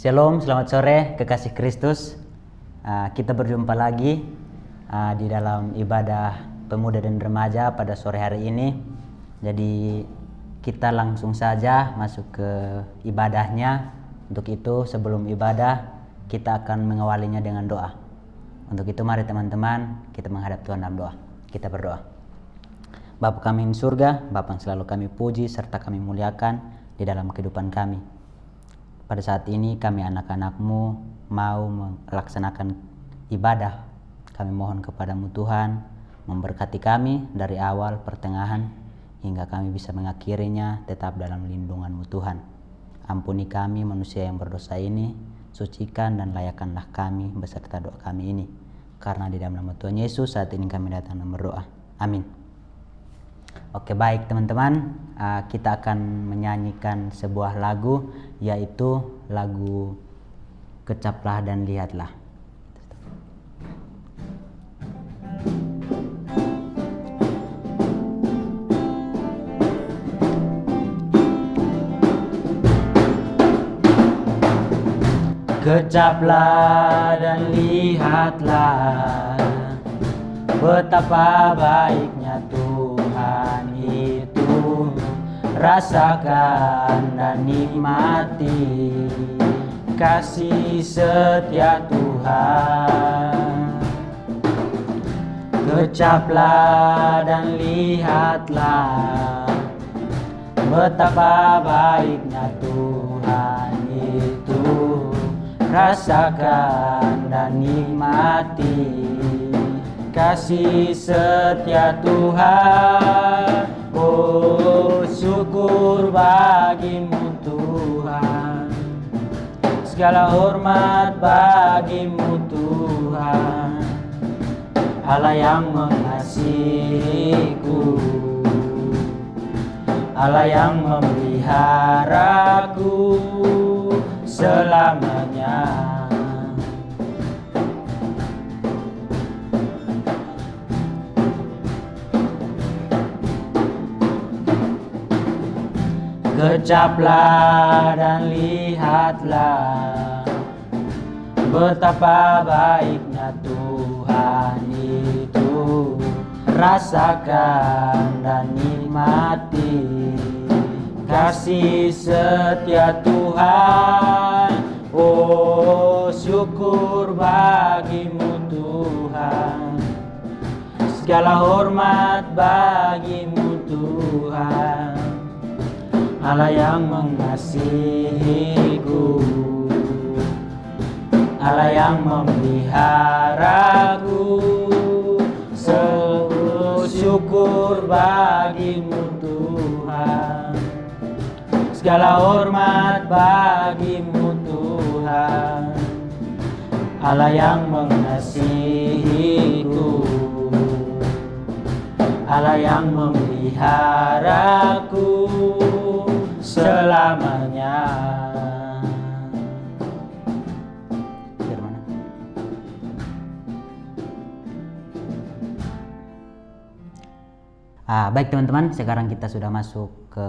Shalom, selamat sore kekasih Kristus. Kita berjumpa lagi di dalam ibadah pemuda dan remaja pada sore hari ini. Jadi kita langsung saja masuk ke ibadahnya. Untuk itu sebelum ibadah kita akan mengawalinya dengan doa. Untuk itu mari teman-teman kita menghadap Tuhan dalam doa. Kita berdoa. Bapa kami di surga, Bapa yang selalu kami puji serta kami muliakan di dalam kehidupan kami. Pada saat ini kami anak-anak-Mu mau melaksanakan ibadah. Kami mohon kepadamu Tuhan, memberkati kami dari awal, pertengahan, hingga kami bisa mengakhirinya tetap dalam lindungan-Mu Tuhan. Ampuni kami manusia yang berdosa ini, sucikan dan layakkanlah kami beserta doa kami ini. Karena di dalam nama Tuhan Yesus saat ini kami datang dan berdoa. Amin. Oke, baik teman-teman, kita akan menyanyikan sebuah lagu, yaitu lagu Kecaplah dan Lihatlah. Kecaplah dan lihatlah betapa baiknya Tuhan itu, rasakan dan nikmati kasih setia Tuhan. Kecaplah dan lihatlah betapa baiknya Tuhan itu, rasakan dan nikmati kasih setia Tuhan. Oh, syukur bagimu Tuhan, segala hormat bagimu Tuhan, Allah yang mengasihiku, Allah yang memeliharaku selamanya. Kecaplah dan lihatlah betapa baiknya Tuhan itu, rasakan dan nikmati kasih setia Tuhan. Oh, syukur bagimu Tuhan, segala hormat bagimu Tuhan, Allah yang mengasihiku, Allah yang memeliharaku. Syukur bagimu Tuhan, segala hormat bagimu Tuhan, Allah yang mengasihiku, Allah yang memeliharaku selamanya. Baik teman-teman, sekarang kita sudah masuk ke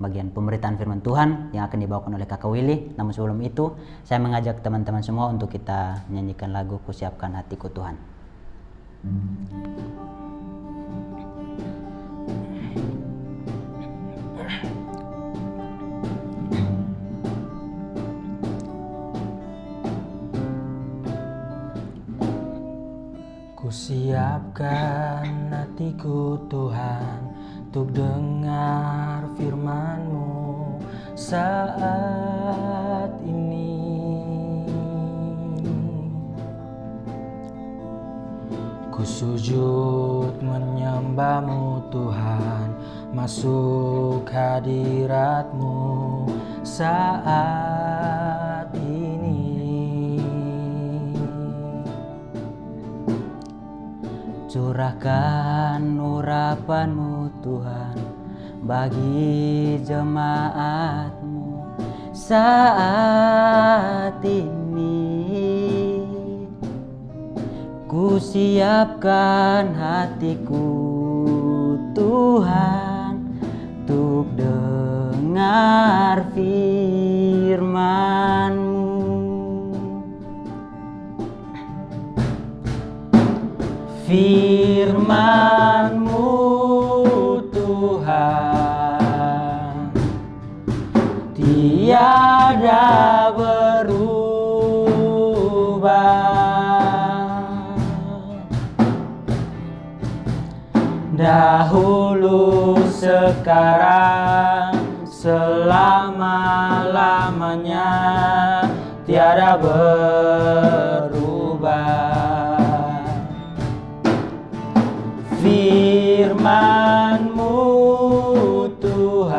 bagian pemberitaan firman Tuhan yang akan dibawakan oleh Kakak Willy. Namun sebelum itu, saya mengajak teman-teman semua untuk kita menyanyikan lagu Kusiapkan Hatiku Tuhan. Kusiapkan hatiku Tuhan untuk dengar firman-Mu saat ini. Ku sujud menyembah-Mu Tuhan, masuk hadirat-Mu saat ini. Curahkan urapan-Mu Tuhan bagi jemaat-Mu saat ini. Ku siapkan hatiku Tuhan untuk dengar firman-Mu. Firman-Mu Tuhan tiada berubah. Dahulu, sekarang, selama-lamanya tiada berubah. Firman-Mu Tuhan,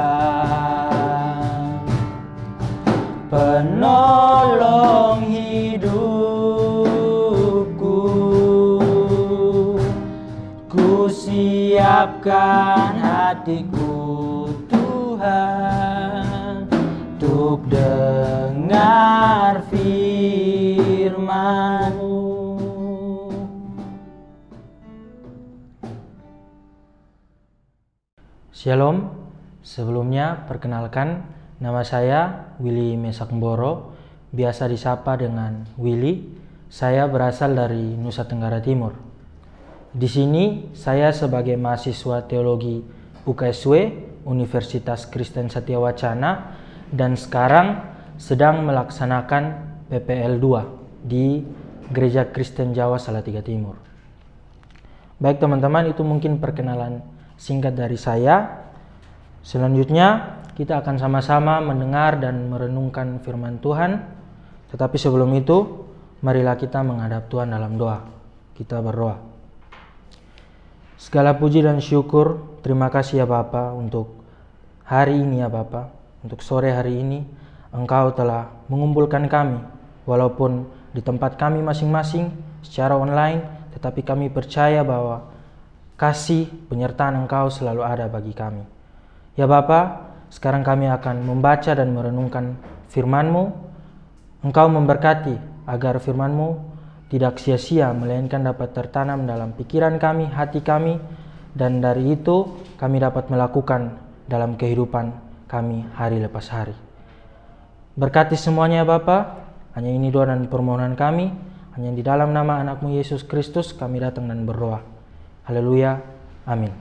penolong hidupku, ku siapkan hatiku Tuhan, untuk dengar firman-Mu. Shalom, sebelumnya perkenalkan, nama saya Willy Mesakmboro, biasa disapa dengan Willy. Saya berasal dari Nusa Tenggara Timur. Di sini saya sebagai mahasiswa teologi UKSW Universitas Kristen Satya Wacana dan sekarang sedang melaksanakan PPL 2 di Gereja Kristen Jawa Salatiga Timur. Baik teman-teman, itu mungkin perkenalan singkat dari saya. Selanjutnya kita akan sama-sama mendengar dan merenungkan firman Tuhan. Tetapi sebelum itu, marilah kita menghadap Tuhan dalam doa. Kita berdoa. Segala puji dan syukur, terima kasih ya Bapa untuk hari ini ya Bapa. Untuk sore hari ini, Engkau telah mengumpulkan kami, walaupun di tempat kami masing-masing secara online, tetapi kami percaya bahwa kasih penyertaan Engkau selalu ada bagi kami. Ya Bapa, sekarang kami akan membaca dan merenungkan firman-Mu. Engkau memberkati agar firman-Mu tidak sia-sia, melainkan dapat tertanam dalam pikiran kami, hati kami, dan dari itu kami dapat melakukan dalam kehidupan kami hari lepas hari. Berkati semuanya ya Bapa, hanya ini doa dan permohonan kami, hanya di dalam nama anak-Mu Yesus Kristus kami datang dan berdoa. Haleluya, amin.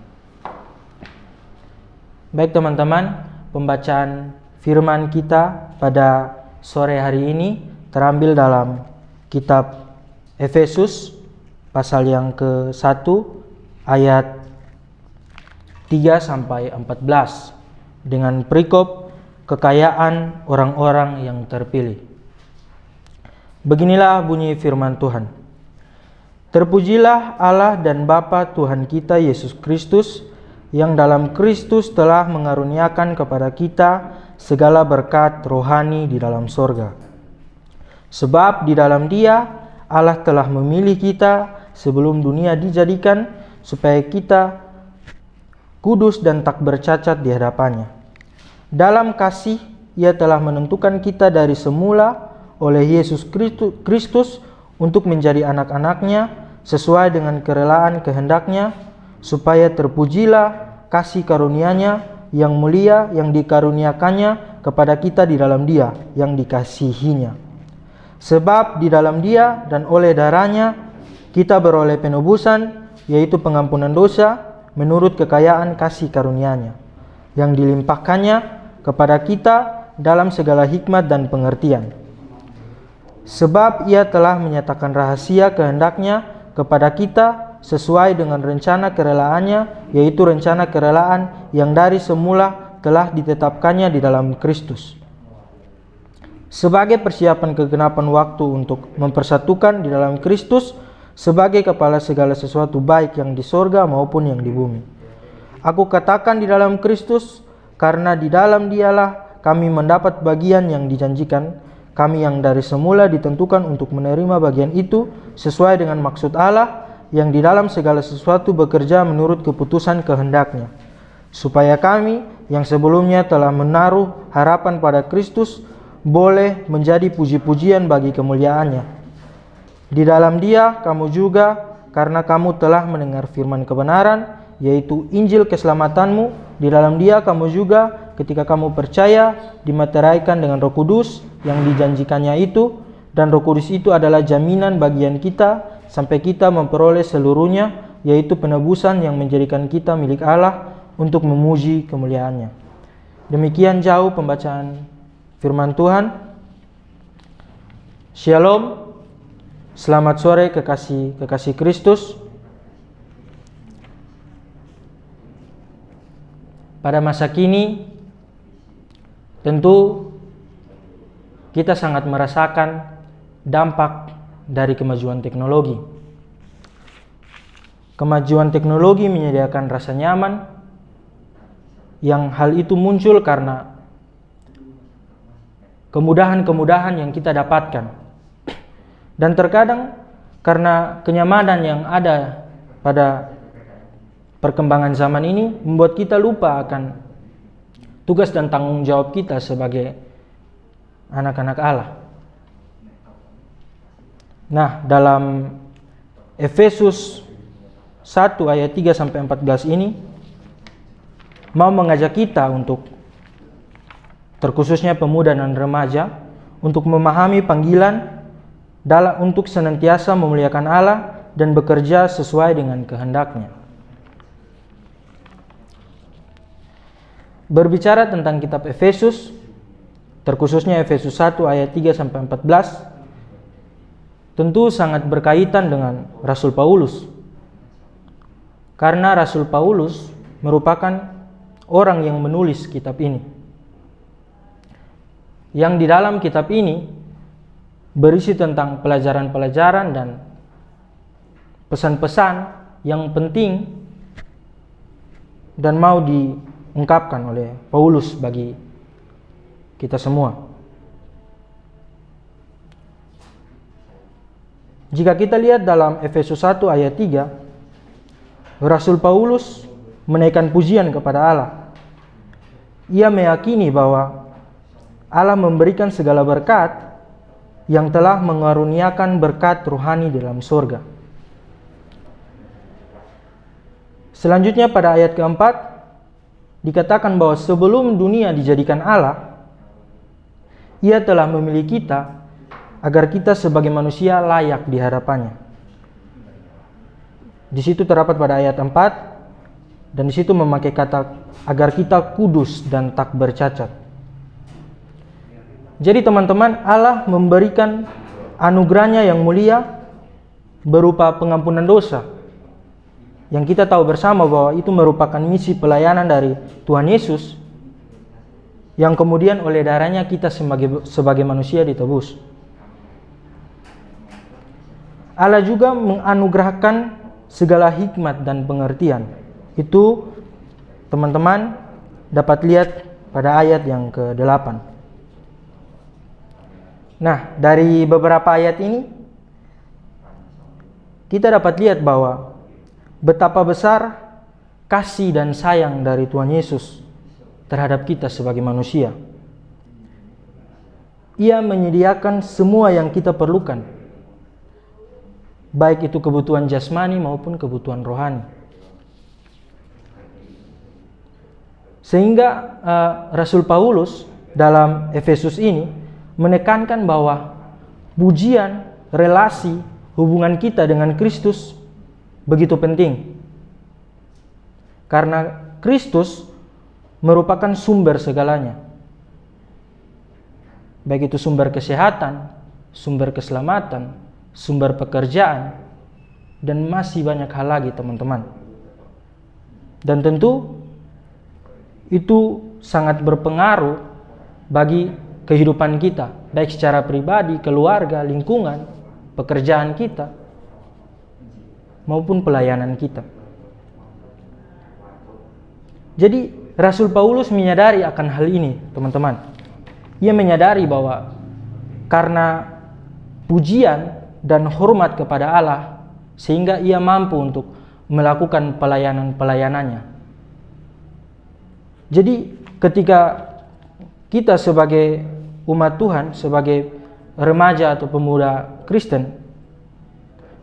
Baik teman-teman, pembacaan firman kita pada sore hari ini terambil dalam kitab Efesus pasal yang ke-1 ayat 3-14 dengan perikop kekayaan orang-orang yang terpilih. Beginilah bunyi firman Tuhan. Terpujilah Allah dan Bapa Tuhan kita Yesus Kristus, yang dalam Kristus telah mengaruniakan kepada kita segala berkat rohani di dalam sorga. Sebab di dalam Dia Allah telah memilih kita sebelum dunia dijadikan, supaya kita kudus dan tak bercacat di hadapannya. Dalam kasih Ia telah menentukan kita dari semula oleh Yesus Kristus untuk menjadi anak-anak-Nya sesuai dengan kerelaan kehendak-Nya, supaya terpujilah kasih karunia-Nya yang mulia yang dikaruniakannya kepada kita di dalam Dia yang dikasihinya. Sebab di dalam Dia dan oleh darah-Nya kita beroleh penebusan, yaitu pengampunan dosa menurut kekayaan kasih karunia-Nya yang dilimpahkannya kepada kita dalam segala hikmat dan pengertian. Sebab Ia telah menyatakan rahasia kehendak-Nya kepada kita sesuai dengan rencana kerelaannya, yaitu rencana kerelaan yang dari semula telah ditetapkannya di dalam Kristus, sebagai persiapan kegenapan waktu untuk mempersatukan di dalam Kristus sebagai kepala segala sesuatu baik yang di sorga maupun yang di bumi. Aku katakan di dalam Kristus, karena di dalam Dialah kami mendapat bagian yang dijanjikan, kami yang dari semula ditentukan untuk menerima bagian itu sesuai dengan maksud Allah yang di dalam segala sesuatu bekerja menurut keputusan kehendak-Nya, supaya kami yang sebelumnya telah menaruh harapan pada Kristus boleh menjadi puji-pujian bagi kemuliaan-Nya. Di dalam Dia kamu juga, karena kamu telah mendengar firman kebenaran, yaitu Injil keselamatanmu, di dalam Dia kamu juga ketika kamu percaya dimeteraikan dengan Roh Kudus yang dijanjikannya itu, dan Roh Kudus itu adalah jaminan bagian kita sampai kita memperoleh seluruhnya, yaitu penebusan yang menjadikan kita milik Allah untuk memuji kemuliaannya. Demikian jauh pembacaan firman Tuhan. Shalom. Selamat sore kekasih Kristus. Pada masa kini tentu kita sangat merasakan dampak dari kemajuan teknologi. Kemajuan teknologi menyediakan rasa nyaman, yang hal itu muncul karena kemudahan-kemudahan yang kita dapatkan. Dan terkadang karena kenyamanan yang ada pada perkembangan zaman ini membuat kita lupa akan tugas dan tanggung jawab kita sebagai anak-anak Allah. Nah, dalam Efesus 1 ayat 3 sampai 14 ini mau mengajak kita untuk, terkhususnya pemuda dan remaja, untuk memahami panggilan untuk senantiasa memuliakan Allah dan bekerja sesuai dengan kehendak-Nya. Berbicara tentang kitab Efesus, terkhususnya Efesus 1 ayat 3 sampai 14, tentu sangat berkaitan dengan Rasul Paulus. Karena Rasul Paulus merupakan orang yang menulis kitab ini. Yang di dalam kitab ini berisi tentang pelajaran-pelajaran dan pesan-pesan yang penting dan mau diungkapkan oleh Paulus bagi kita semua. Jika kita lihat dalam Efesus 1 ayat 3, Rasul Paulus menaikkan pujian kepada Allah. Ia meyakini bahwa Allah memberikan segala berkat yang telah mengaruniakan berkat rohani dalam surga. Selanjutnya pada ayat keempat dikatakan bahwa sebelum dunia dijadikan Allah, Ia telah memilih kita agar kita sebagai manusia layak di hadapannya. Di situ terdapat pada ayat 4, dan di situ memakai kata agar kita kudus dan tak bercacat. Jadi teman-teman, Allah memberikan anugerahnya yang mulia berupa pengampunan dosa, yang kita tahu bersama bahwa itu merupakan misi pelayanan dari Tuhan Yesus, yang kemudian oleh darahnya kita sebagai manusia ditebus. Allah juga menganugerahkan segala hikmat dan pengertian. Itu teman-teman dapat lihat pada ayat yang ke-8. Nah, dari beberapa ayat ini kita dapat lihat bahwa betapa besar kasih dan sayang dari Tuhan Yesus terhadap kita sebagai manusia. Ia menyediakan semua yang kita perlukan, baik itu kebutuhan jasmani maupun kebutuhan rohani. Sehingga Rasul Paulus dalam Efesus ini menekankan bahwa pujian, relasi, hubungan kita dengan Kristus begitu penting. Karena Kristus merupakan sumber segalanya. Baik itu sumber kesehatan, sumber keselamatan, sumber pekerjaan, dan masih banyak hal lagi teman-teman. Dan tentu itu sangat berpengaruh bagi kehidupan kita, baik secara pribadi, keluarga, lingkungan, pekerjaan kita, maupun pelayanan kita. Jadi Rasul Paulus menyadari akan hal ini, teman-teman. Ia menyadari bahwa karena pujian dan hormat kepada Allah, sehingga ia mampu untuk melakukan pelayanan-pelayanannya. Jadi ketika kita sebagai umat Tuhan, sebagai remaja atau pemuda Kristen,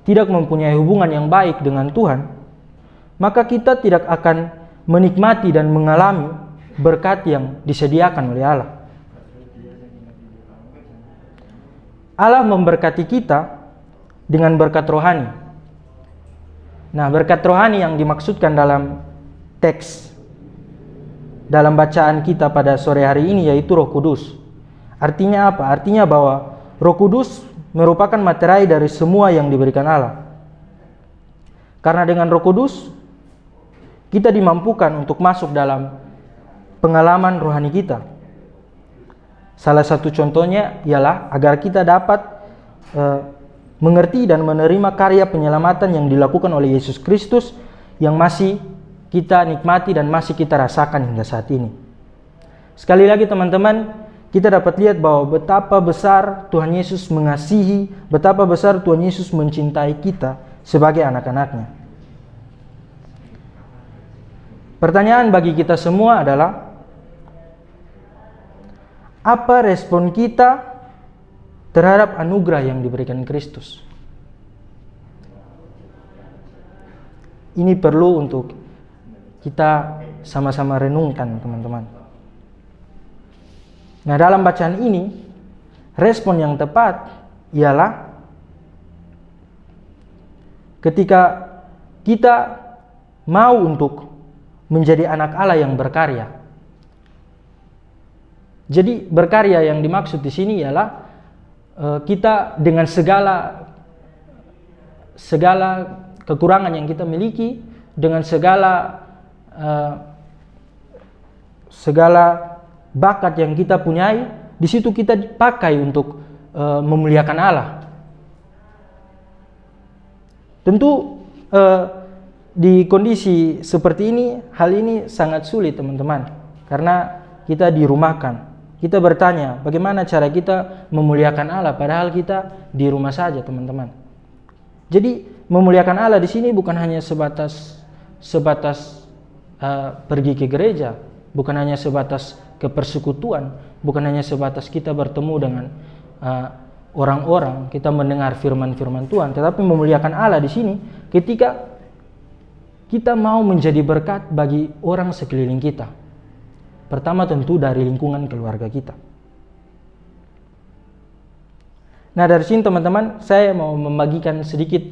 tidak mempunyai hubungan yang baik dengan Tuhan, maka kita tidak akan menikmati dan mengalami berkat yang disediakan oleh Allah. Allah memberkati kita dengan berkat rohani. Nah, berkat rohani yang dimaksudkan dalam teks, dalam bacaan kita pada sore hari ini yaitu Roh Kudus. Artinya apa? Artinya bahwa Roh Kudus merupakan materai dari semua yang diberikan Allah. Karena dengan Roh Kudus kita dimampukan untuk masuk dalam pengalaman rohani kita. Salah satu contohnya ialah agar kita dapat mengerti dan menerima karya penyelamatan yang dilakukan oleh Yesus Kristus yang masih kita nikmati dan masih kita rasakan hingga saat ini. Sekali lagi teman-teman, kita dapat lihat bahwa betapa besar Tuhan Yesus mengasihi, betapa besar Tuhan Yesus mencintai kita sebagai anak-anaknya. Pertanyaan bagi kita semua adalah, apa respon kita terhadap anugerah yang diberikan Kristus? Ini perlu untuk kita sama-sama renungkan, teman-teman. Nah, dalam bacaan ini, respon yang tepat ialah ketika kita mau untuk menjadi anak Allah yang berkarya. Jadi berkarya yang dimaksud di sini ialah kita dengan segala kekurangan yang kita miliki, dengan segala bakat yang kita punyai, di situ kita dipakai untuk memuliakan Allah. Tentu di kondisi seperti ini, hal ini sangat sulit teman-teman, karena kita dirumahkan. Kita bertanya, bagaimana cara kita memuliakan Allah padahal kita di rumah saja, teman-teman. Jadi memuliakan Allah di sini bukan hanya sebatas pergi ke gereja, bukan hanya sebatas ke persekutuan, bukan hanya sebatas kita bertemu dengan orang-orang, kita mendengar firman-firman Tuhan, tetapi memuliakan Allah di sini ketika kita mau menjadi berkat bagi orang sekeliling kita. Pertama tentu dari lingkungan keluarga kita. Nah, dari sini teman-teman, saya mau membagikan sedikit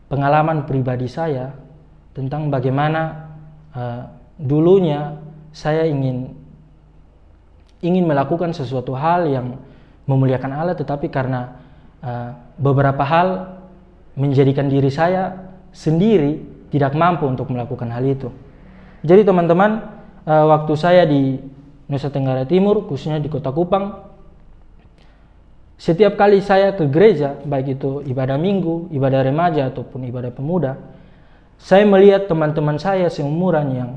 pengalaman pribadi saya tentang bagaimana dulunya saya ingin melakukan sesuatu hal yang memuliakan Allah, tetapi karena beberapa hal menjadikan diri saya sendiri tidak mampu untuk melakukan hal itu. Jadi teman-teman, waktu saya di Nusa Tenggara Timur, khususnya di Kota Kupang, setiap kali saya ke gereja, baik itu ibadah minggu, ibadah remaja, ataupun ibadah pemuda, saya melihat teman-teman saya seumuran yang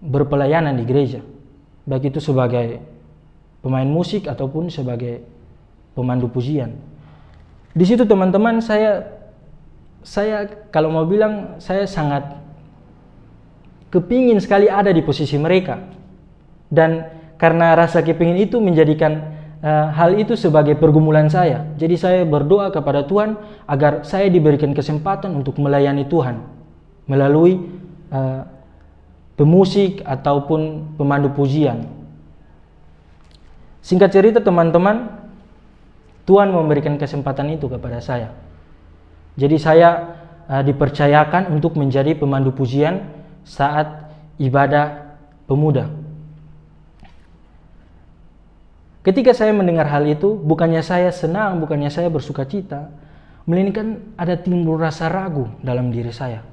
berpelayanan di gereja, baik itu sebagai pemain musik ataupun sebagai pemandu pujian. Di situ teman-teman, saya kalau mau bilang, saya sangat kepingin sekali ada di posisi mereka, dan karena rasa kepingin itu menjadikan hal itu sebagai pergumulan saya. Jadi saya berdoa kepada Tuhan agar saya diberikan kesempatan untuk melayani Tuhan melalui pemusik ataupun pemandu pujian. Singkat cerita teman-teman, Tuhan memberikan kesempatan itu kepada saya. Jadi saya dipercayakan untuk menjadi pemandu pujian saat ibadah pemuda. Ketika saya mendengar hal itu, bukannya saya senang, bukannya saya bersuka cita, melainkan ada timbul rasa ragu dalam diri saya.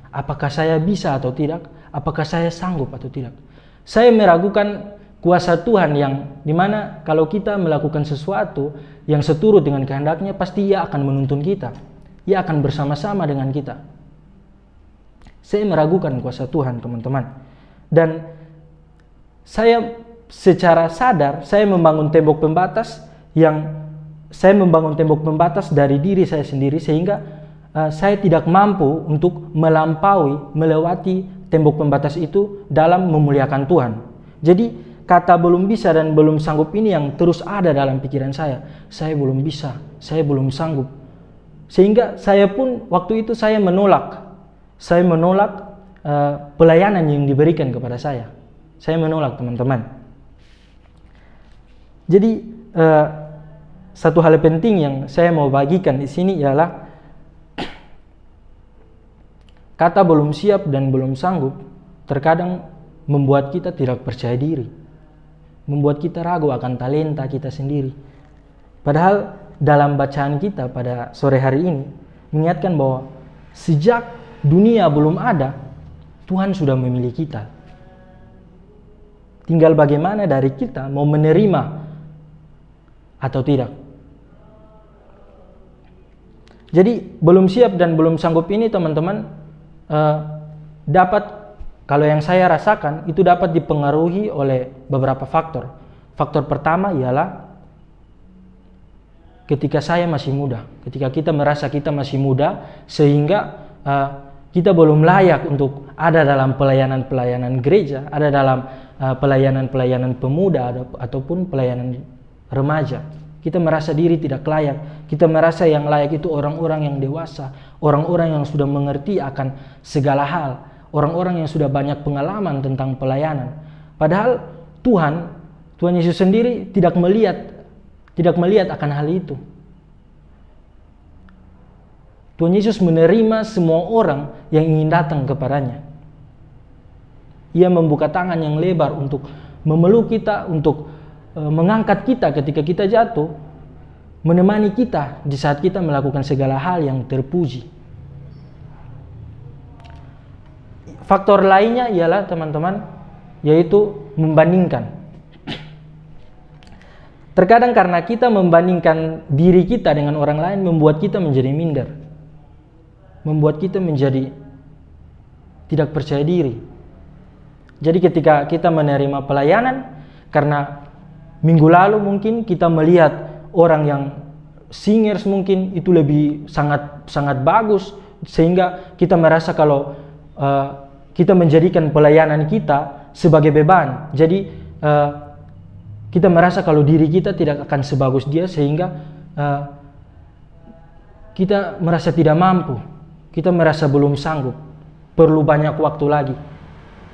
Apakah saya bisa atau tidak? Apakah saya sanggup atau tidak? Saya meragukan kuasa Tuhan yang dimana kalau kita melakukan sesuatu yang seturut dengan kehendaknya, pasti Ia akan menuntun kita. Ia akan bersama-sama dengan kita. Saya meragukan kuasa Tuhan, teman-teman. Dan saya secara sadar, saya membangun tembok pembatas dari diri saya sendiri, sehingga saya tidak mampu untuk melewati tembok pembatas itu dalam memuliakan Tuhan. Jadi kata belum bisa dan belum sanggup ini yang terus ada dalam pikiran saya. Saya belum bisa, saya belum sanggup. Sehingga saya pun waktu itu saya menolak pelayanan yang diberikan kepada saya. Saya menolak, teman-teman. Jadi satu hal penting yang saya mau bagikan di sini ialah kata belum siap dan belum sanggup terkadang membuat kita tidak percaya diri, membuat kita ragu akan talenta kita sendiri. Padahal dalam bacaan kita pada sore hari ini mengingatkan bahwa sejak dunia belum ada, Tuhan sudah memilih kita. Tinggal bagaimana dari kita mau menerima atau tidak. Jadi belum siap dan belum sanggup ini teman-teman dapat, kalau yang saya rasakan itu dapat dipengaruhi oleh beberapa faktor. Faktor pertama ialah ketika saya masih muda, ketika kita merasa kita masih muda sehingga kita belum layak untuk ada dalam pelayanan-pelayanan gereja, ada dalam pelayanan-pelayanan pemuda ataupun pelayanan remaja. Kita merasa diri tidak layak. Kita merasa yang layak itu orang-orang yang dewasa, orang-orang yang sudah mengerti akan segala hal, orang-orang yang sudah banyak pengalaman tentang pelayanan. Padahal Tuhan Yesus sendiri tidak melihat akan hal itu. Tuhan Yesus menerima semua orang yang ingin datang kepadanya. Ia membuka tangan yang lebar untuk memeluk kita, untuk mengangkat kita ketika kita jatuh, menemani kita di saat kita melakukan segala hal yang terpuji. Faktor lainnya ialah teman-teman, yaitu membandingkan. Terkadang karena kita membandingkan diri kita dengan orang lain membuat kita menjadi minder, membuat kita menjadi tidak percaya diri. Jadi ketika kita menerima pelayanan, karena minggu lalu mungkin kita melihat orang yang singers mungkin itu lebih sangat bagus, sehingga kita merasa kalau kita menjadikan pelayanan kita sebagai beban. Jadi kita merasa kalau diri kita tidak akan sebagus dia, sehingga kita merasa tidak mampu, kita merasa belum sanggup, perlu banyak waktu lagi.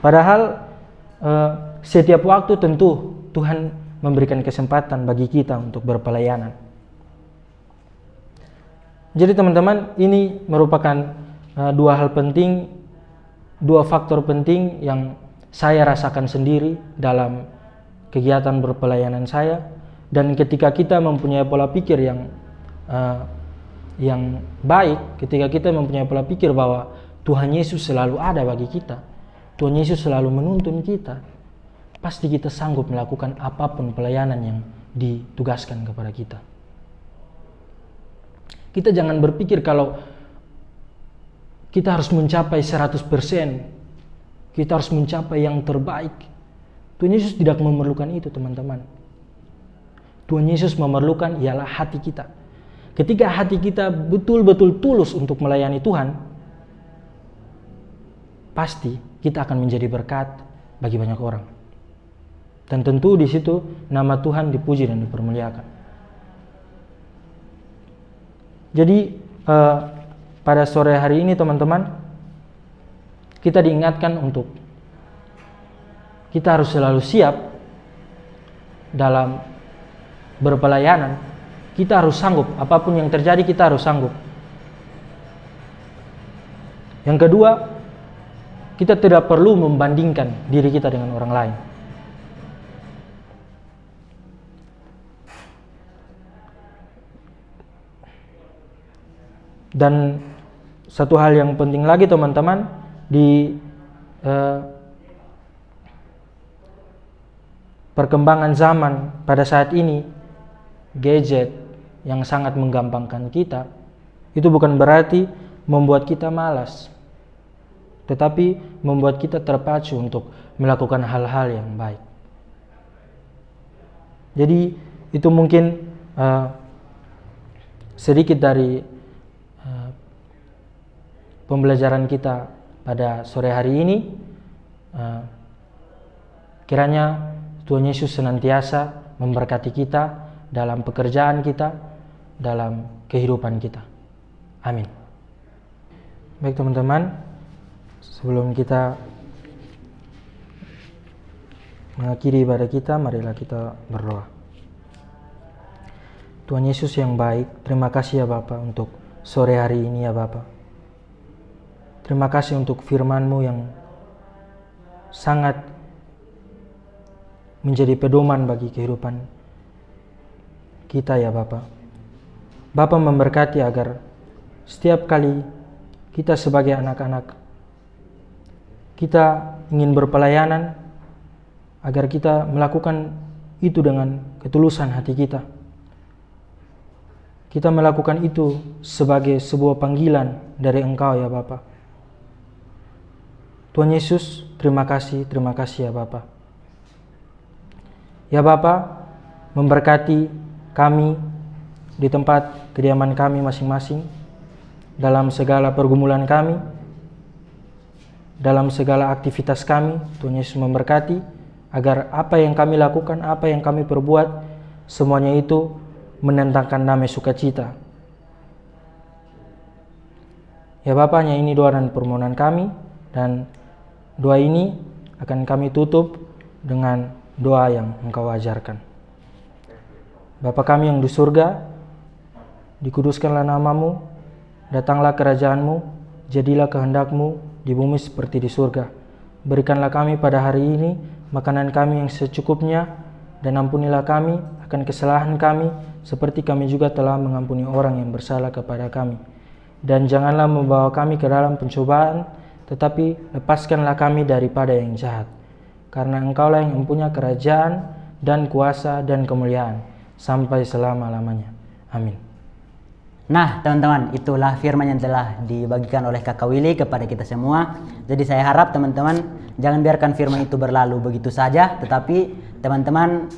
Padahal setiap waktu tentu Tuhan memberikan kesempatan bagi kita untuk berpelayanan. Jadi teman-teman, ini merupakan dua hal penting, dua faktor penting yang saya rasakan sendiri dalam kegiatan berpelayanan saya. Dan ketika kita mempunyai pola pikir yang baik, ketika kita mempunyai pola pikir bahwa Tuhan Yesus selalu ada bagi kita, Tuhan Yesus selalu menuntun kita, pasti kita sanggup melakukan apapun pelayanan yang ditugaskan kepada kita. Kita jangan berpikir kalau kita harus mencapai 100%, kita harus mencapai yang terbaik. Tuhan Yesus tidak memerlukan itu, teman-teman. Tuhan Yesus memerlukan ialah hati kita. Ketika hati kita betul-betul tulus untuk melayani Tuhan, pasti kita akan menjadi berkat bagi banyak orang. Dan tentu di situ nama Tuhan dipuji dan dipermuliakan. Jadi pada sore hari ini teman-teman, kita diingatkan untuk kita harus selalu siap dalam berpelayanan. Kita harus sanggup, apapun yang terjadi kita harus sanggup. Yang kedua, kita tidak perlu membandingkan diri kita dengan orang lain. Dan satu hal yang penting lagi teman-teman, di perkembangan zaman pada saat ini, gadget yang sangat menggampangkan kita, itu bukan berarti membuat kita malas, tetapi membuat kita terpacu untuk melakukan hal-hal yang baik. Jadi itu mungkin sedikit dari pembelajaran kita pada sore hari ini. Kiranya Tuhan Yesus senantiasa memberkati kita dalam pekerjaan kita, dalam kehidupan kita. Amin. Baik teman-teman, sebelum kita mengakhiri ibadah kita, marilah kita berdoa. Tuhan Yesus yang baik, terima kasih ya Bapa untuk sore hari ini ya Bapa. Terima kasih untuk firman-Mu yang sangat menjadi pedoman bagi kehidupan kita ya Bapa. Bapa memberkati agar setiap kali kita sebagai anak-anak, kita ingin berpelayanan, agar kita melakukan itu dengan ketulusan hati kita. Kita melakukan itu sebagai sebuah panggilan dari Engkau ya Bapa. Tuhan Yesus, terima kasih ya Bapa. Ya Bapa, memberkati kami di tempat kediaman kami masing-masing, dalam segala pergumulan kami, dalam segala aktivitas kami. Tuhan Yesus memberkati agar apa yang kami lakukan, apa yang kami perbuat, semuanya itu mendatangkan damai sukacita. Ya Bapa, hanya ini doa dan permohonan kami, dan doa ini akan kami tutup dengan doa yang Engkau ajarkan. Bapa kami yang di surga, dikuduskanlah nama-Mu, datanglah kerajaan-Mu, jadilah kehendak-Mu di bumi seperti di surga. Berikanlah kami pada hari ini makanan kami yang secukupnya, dan ampunilah kami akan kesalahan kami, seperti kami juga telah mengampuni orang yang bersalah kepada kami. Dan janganlah membawa kami ke dalam pencobaan, tetapi lepaskanlah kami daripada yang jahat. Karena Engkaulah yang mempunyai kerajaan dan kuasa dan kemuliaan sampai selama-lamanya. Amin. Nah teman-teman, itulah firman yang telah dibagikan oleh Kakak Willy kepada kita semua. Jadi saya harap teman-teman jangan biarkan firman itu berlalu begitu saja, tetapi teman-teman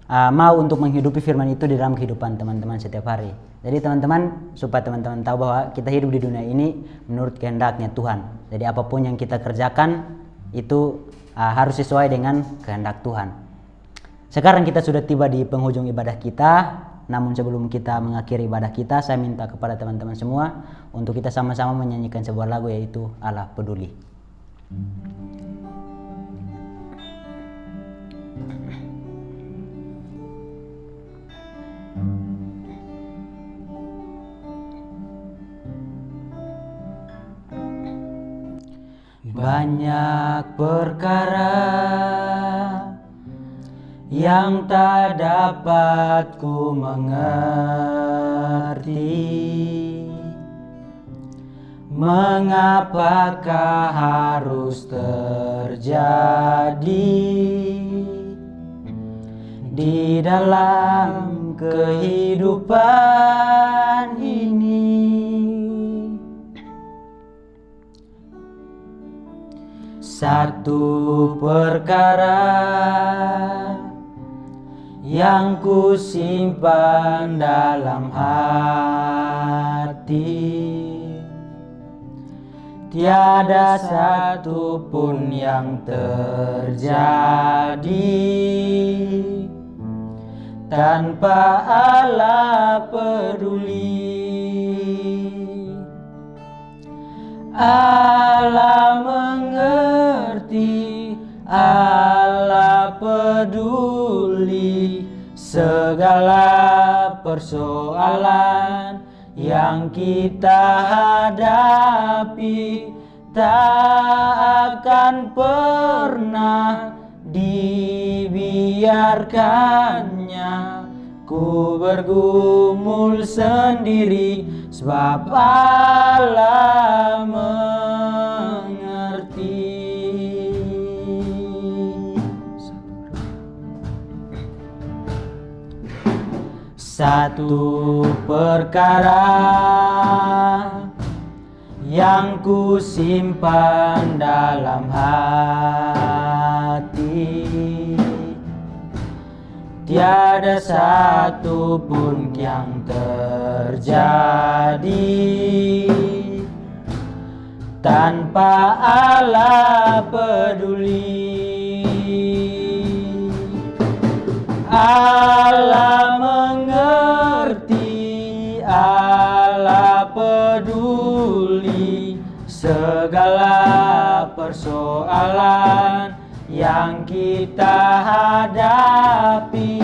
mau untuk menghidupi firman itu di dalam kehidupan teman-teman setiap hari. Jadi teman-teman, supaya teman-teman tahu bahwa kita hidup di dunia ini menurut kehendaknya Tuhan. Jadi apapun yang kita kerjakan itu harus sesuai dengan kehendak Tuhan. Sekarang kita sudah tiba di penghujung ibadah kita. Namun sebelum kita mengakhiri ibadah kita, saya minta kepada teman-teman semua untuk kita sama-sama menyanyikan sebuah lagu, yaitu Allah Peduli. Banyak perkara yang tak dapat ku mengerti, mengapakah harus terjadi di dalam kehidupan ini. Satu perkara yang ku simpan dalam hati, tiada satu pun yang terjadi tanpa Allah peduli. Allah mengerti, Allah peduli segala persoalan yang kita hadapi. Tak akan pernah dibiarkannya ku bergumul sendiri, sebab Allah mengerti. Satu perkara yang ku simpan dalam hati, tiada satu pun yang terjadi tanpa Allah peduli. Allah mengerti, Allah peduli segala persoalan yang kita hadapi.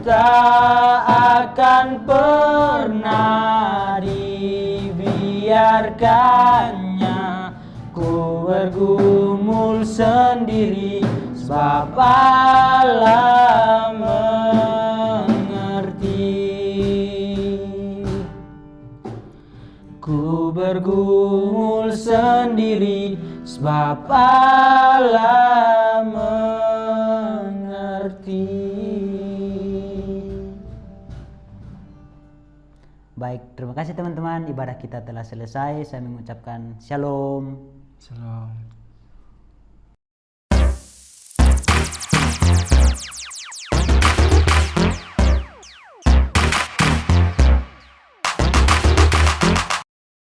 Tak akan Takkan pernah dibiarkannya ku bergumul sendiri, sebab Allah mengerti. Ku bergumul sendiri, sebab Allah mengerti. Baik, terima kasih teman-teman. Ibadah kita telah selesai. Saya mengucapkan shalom. Shalom.